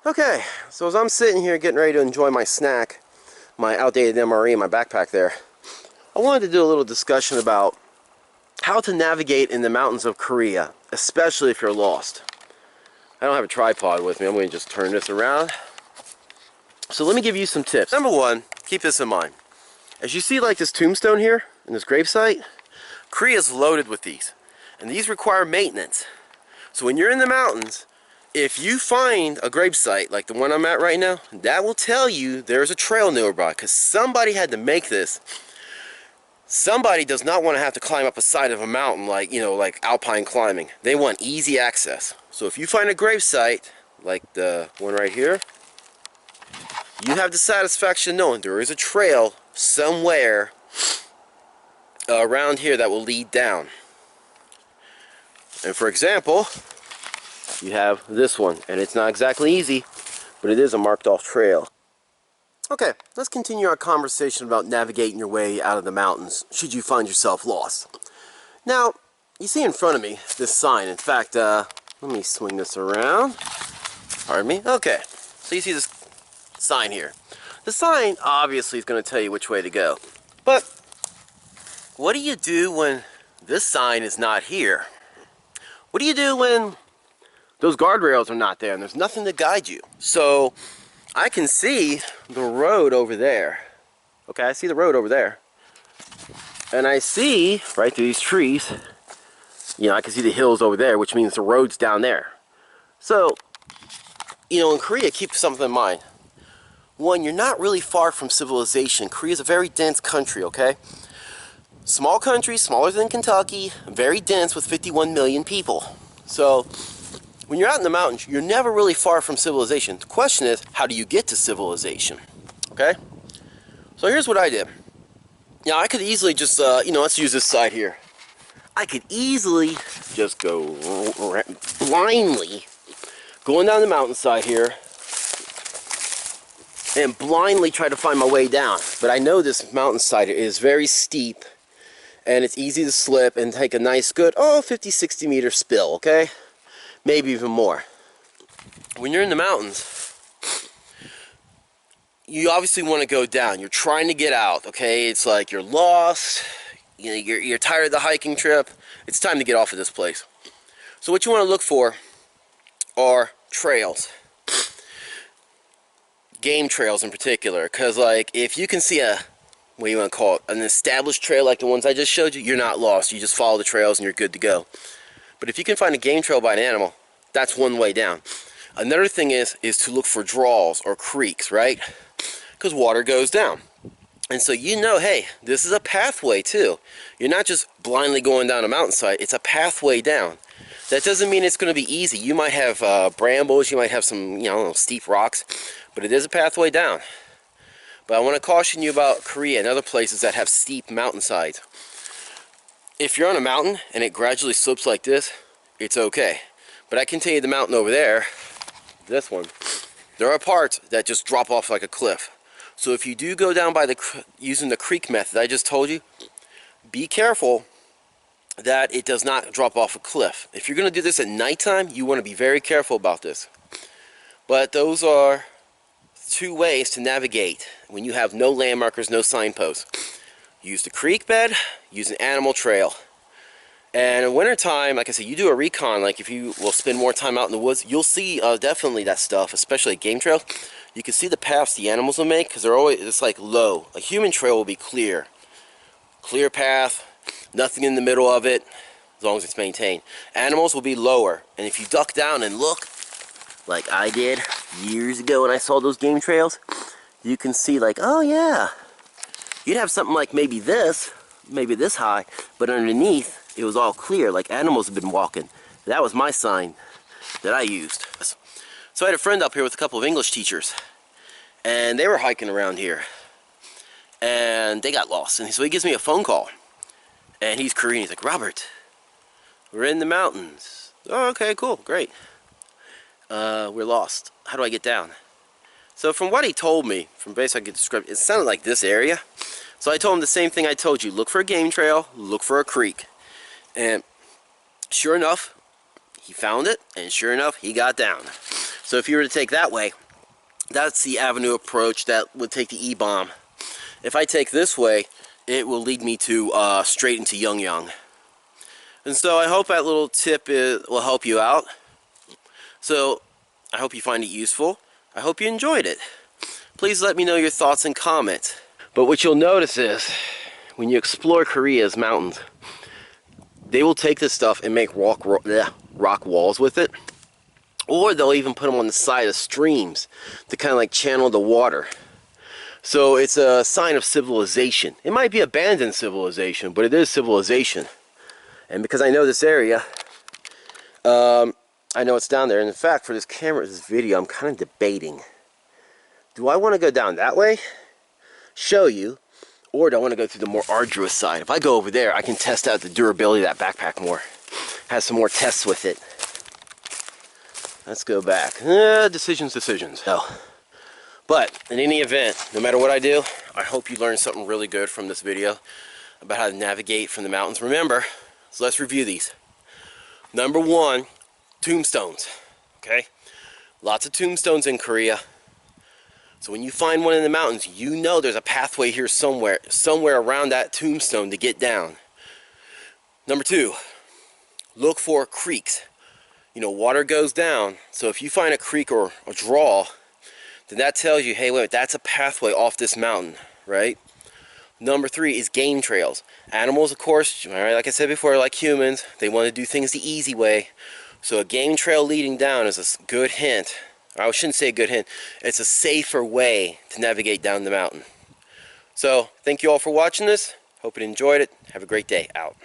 Okay, so as I'm sitting here getting ready to enjoy my snack, my outdated MRE in my backpack there, I wanted to do a little discussion about how to navigate in the mountains of Korea, especially if you're lost. I don't have a tripod with me. I'm going to just turn this around. So let me give you some tips. Number one, keep this in mind. As you see like this tombstone here, in this gravesite, Korea is loaded with these. And these require maintenance. So when you're in the mountains, if you find a gravesite like the one I'm at right now, that will tell you there's a trail nearby, because somebody had to make this. Somebody does not want to have to climb up a side of a mountain like, like alpine climbing. They want easy access. So if you find a gravesite like the one right here, you have the satisfaction knowing there is a trail somewhere around here that will lead down. And for example, you have this one, and it's not exactly easy, but it is a marked off trail. Okay, let's continue our conversation about navigating your way out of the mountains should you find yourself lost. Now, you see in front of me this sign. In fact, let me swing this around. Pardon me. Okay, so you see this sign here. The sign obviously is going to tell you which way to go. But what do you do when this sign is not here? What do you do when those guardrails are not there and there's nothing to guide you? So I can see the road over there. Okay, I see the road over there. And I see right through these trees, I can see the hills over there, which means the road's down there. So, in Korea, keep something in mind. One, you're not really far from civilization. Korea's a very dense country, okay? Small country, smaller than Kentucky, very dense with 51 million people. So when you're out in the mountains, you're never really far from civilization. The question is, how do you get to civilization? Okay? So here's what I did. Now I could easily just, let's use this side here. I could easily just go blindly going down the mountainside here and blindly try to find my way down. But I know this mountainside is very steep and it's easy to slip and take a nice good, 50, 60 meter spill, okay? Maybe even more. When you're in the mountains, you obviously want to go down. You're trying to get out, okay? It's like you're lost, you're tired of the hiking trip. It's time to get off of this place. So what you want to look for are trails. Game trails in particular, because like if you can see what do you want to call it, an established trail like the ones I just showed you, you're not lost. You just follow the trails and you're good to go. But if you can find a game trail by an animal, that's one way down. Another thing is to look for draws or creeks, right? Because water goes down. And so hey, this is a pathway too. You're not just blindly going down a mountainside, it's a pathway down. That doesn't mean it's going to be easy. You might have brambles, you might have some, steep rocks, but it is a pathway down. But I want to caution you about Korea and other places that have steep mountainsides. If you're on a mountain and it gradually slopes like this, it's okay. But I can tell you the mountain over there, this one, there are parts that just drop off like a cliff. So if you do go down by using the creek method I just told you, be careful that it does not drop off a cliff. If you're going to do this at nighttime, you want to be very careful about this. But those are two ways to navigate when you have no landmarkers, no signposts. Use the creek bed, use an animal trail. And in wintertime, like I said, you do a recon, like if you will spend more time out in the woods, you'll see definitely that stuff, especially a game trail. You can see the paths the animals will make, because they're always, it's like low. A human trail will be clear. Clear path, nothing in the middle of it, as long as it's maintained. Animals will be lower, and if you duck down and look, like I did years ago when I saw those game trails, you can see like, oh yeah, you'd have something like maybe this high, but underneath it was all clear, like animals have been walking. That was my sign that I used. So I had a friend up here with a couple of English teachers, and they were hiking around here, and they got lost. And so he gives me a phone call, and he's Korean. He's like, Robert, we're in the mountains. Oh, okay, cool, great. We're lost. How do I get down? So from what he told me, from base I could describe, it sounded like this area. So I told him the same thing I told you. Look for a game trail, look for a creek. And sure enough, he found it, and sure enough, he got down. So if you were to take that way, that's the avenue approach that would take the E-bomb. If I take this way, it will lead me to straight into Yongyang. And so I hope that little tip will help you out. So I hope you find it useful. I hope you enjoyed it. Please let me know your thoughts and comments. But what you'll notice is, when you explore Korea's mountains, they will take this stuff and make rock walls with it. Or they'll even put them on the side of streams to kind of like channel the water. So it's a sign of civilization. It might be abandoned civilization, but it is civilization. And because I know this area, I know it's down there. And in fact, for this camera, this video, I'm kind of debating. Do I want to go down that way, show you, or do I want to go through the more arduous side? If I go over there, I can test out the durability of that backpack more. Have some more tests with it. Let's go back. Decisions. No. But in any event, no matter what I do, I hope you learned something really good from this video about how to navigate from the mountains. Remember, so let's review these. Number one, tombstones. Okay? Lots of tombstones in Korea. So when you find one in the mountains, you know there's a pathway here somewhere around that tombstone to get down. Number two, look for creeks. You know, water goes down, so if you find a creek or a draw, then that tells you, hey, wait, that's a pathway off this mountain, right? Number three is game trails. Animals, of course, right, like I said before, like humans, they want to do things the easy way. So a game trail leading down is a good hint. I shouldn't say a good hint. It's a safer way to navigate down the mountain. So, thank you all for watching this. Hope you enjoyed it. Have a great day. Out.